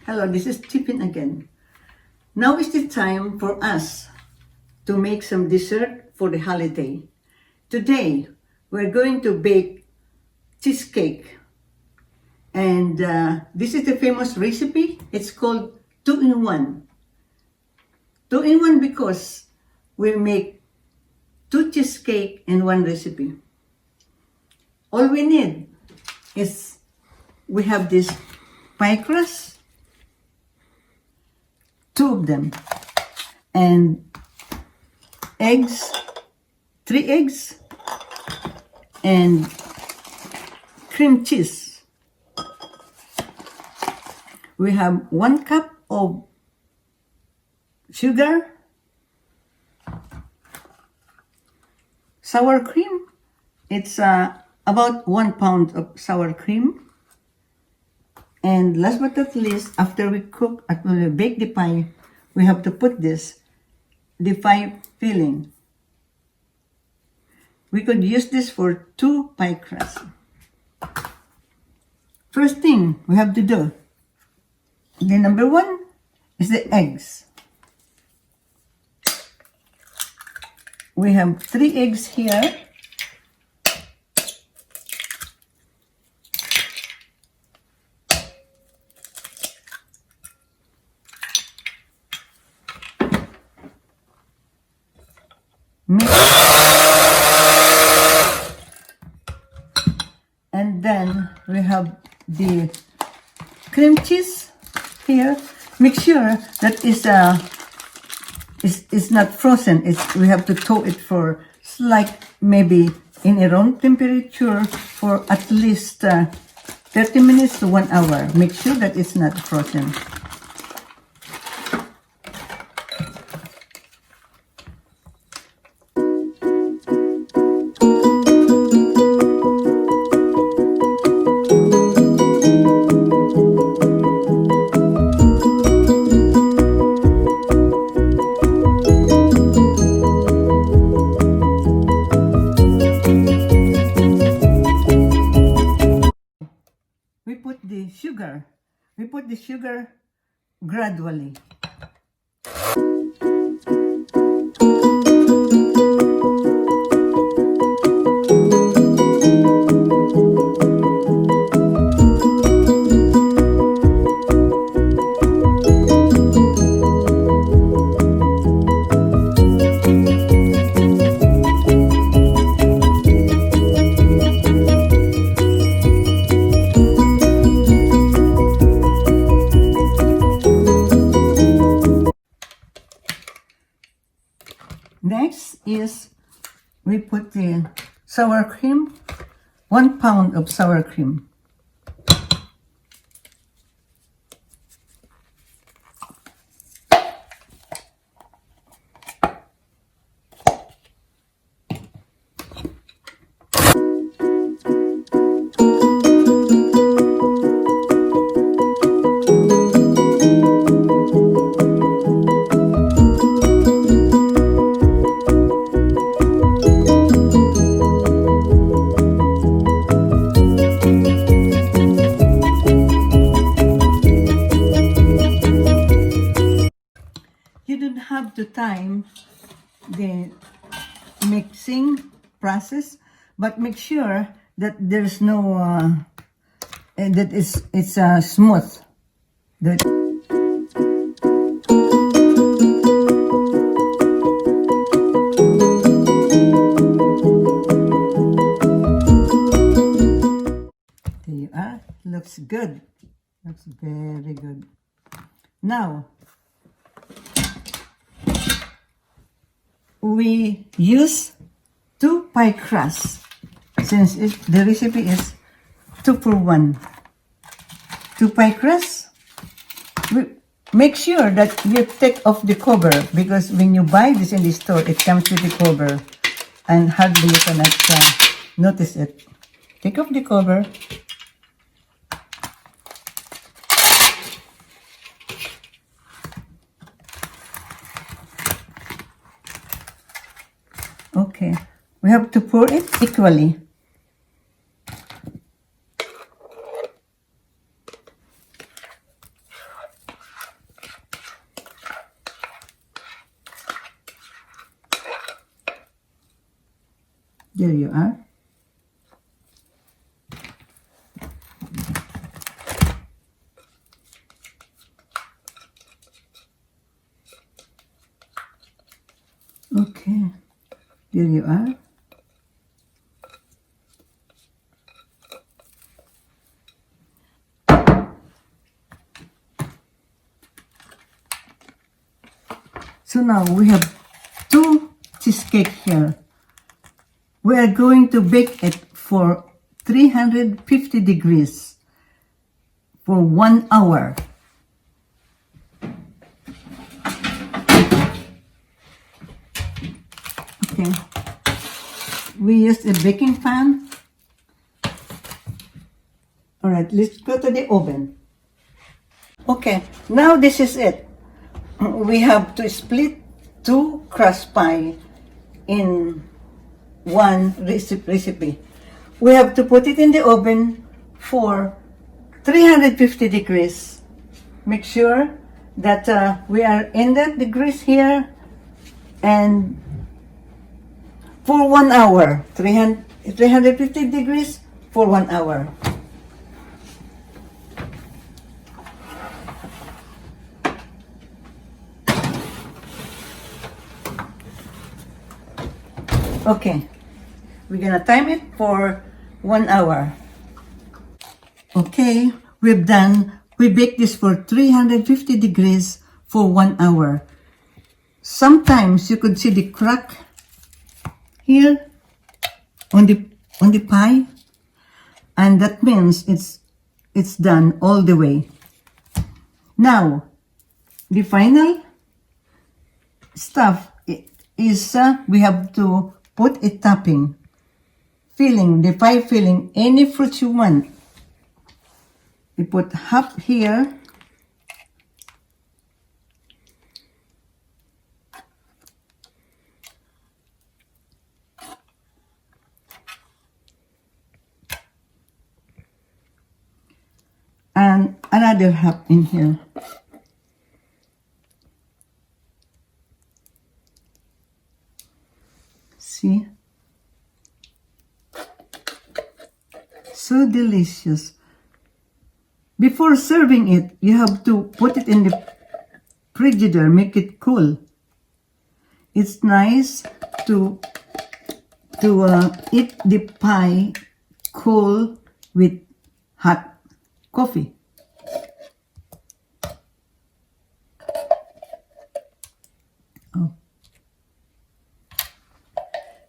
Hello, this is Tiffin again. Now is the time for us to make some dessert for the holiday. Today, we're going to bake cheesecake. And this is the famous recipe. It's called 2-in-1. 2-in-1 because we make 2 cheesecake in one recipe. All we need is we have this pie crust, 2 of them, and eggs, 3 eggs, and cream cheese. We have 1 cup of sugar, sour cream. It's about 1 pound of sour cream. And last but not least, after we cook, after we bake the pie, we have to put the pie filling. We could use this for 2 pie crusts. First thing we have to do, the number 1 is the eggs. We have 3 eggs here. And then we have the cream cheese here. Make sure that it's not frozen. We have to thaw it for maybe in a room temperature for at least 30 minutes to 1 hour. Make sure that it's not frozen. We put the sugar gradually. Next is we put the sour cream, 1 pound of sour cream. You don't have to time the mixing process, but make sure that there's no that it's smooth. That there you are. Looks good. Looks very good. Now we use 2 pie crusts since the recipe is 2 for 1. 2 pie crusts. Make sure that you take off the cover because when you buy this in the store, it comes with the cover and hardly you cannot notice it. Take off the cover. Okay, we have to pour it equally. There you are. Okay, there you are. So now we have 2 cheesecake here. We are going to bake it for 350 degrees for 1 hour. Okay. We used a baking pan. All right, let's go to the oven. Okay, now this is it. We have to split 2 crust pie in one recipe. We have to put it in the oven for 350 degrees. Make sure that we are in that degrees here, and for 1 hour, 350 degrees for 1 hour. Okay, we're gonna time it for 1 hour. Okay, we've done. We bake this for 350 degrees for 1 hour. Sometimes you could see the crack here on the pie, and that means it's done all the way. Now, the final stuff is we have to put a topping, filling, the pie filling, any fruits you want. We put half here. And another half in here. See? So delicious. Before serving it, you have to put it in the frigidaire, make it cool. It's nice to eat the pie cool with hot coffee. Oh.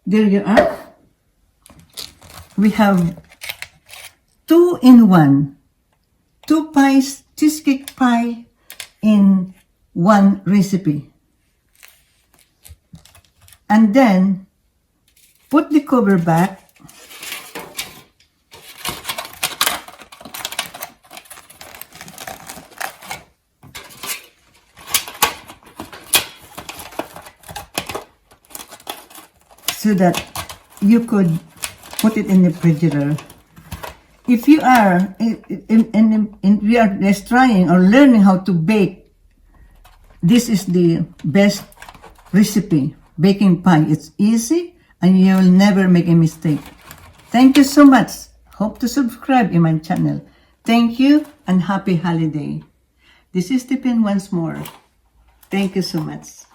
There you are. We have 2-in-1. 2 pies, cheesecake pie in 1 recipe. And then put the cover back. So that you could put it in the refrigerator. If you are we are just trying or learning how to bake, this is the best recipe, baking pie. It's easy and you will never make a mistake. Thank you so much. Hope to subscribe in my channel. Thank you and happy holiday. This is Tiffin once more. Thank you so much.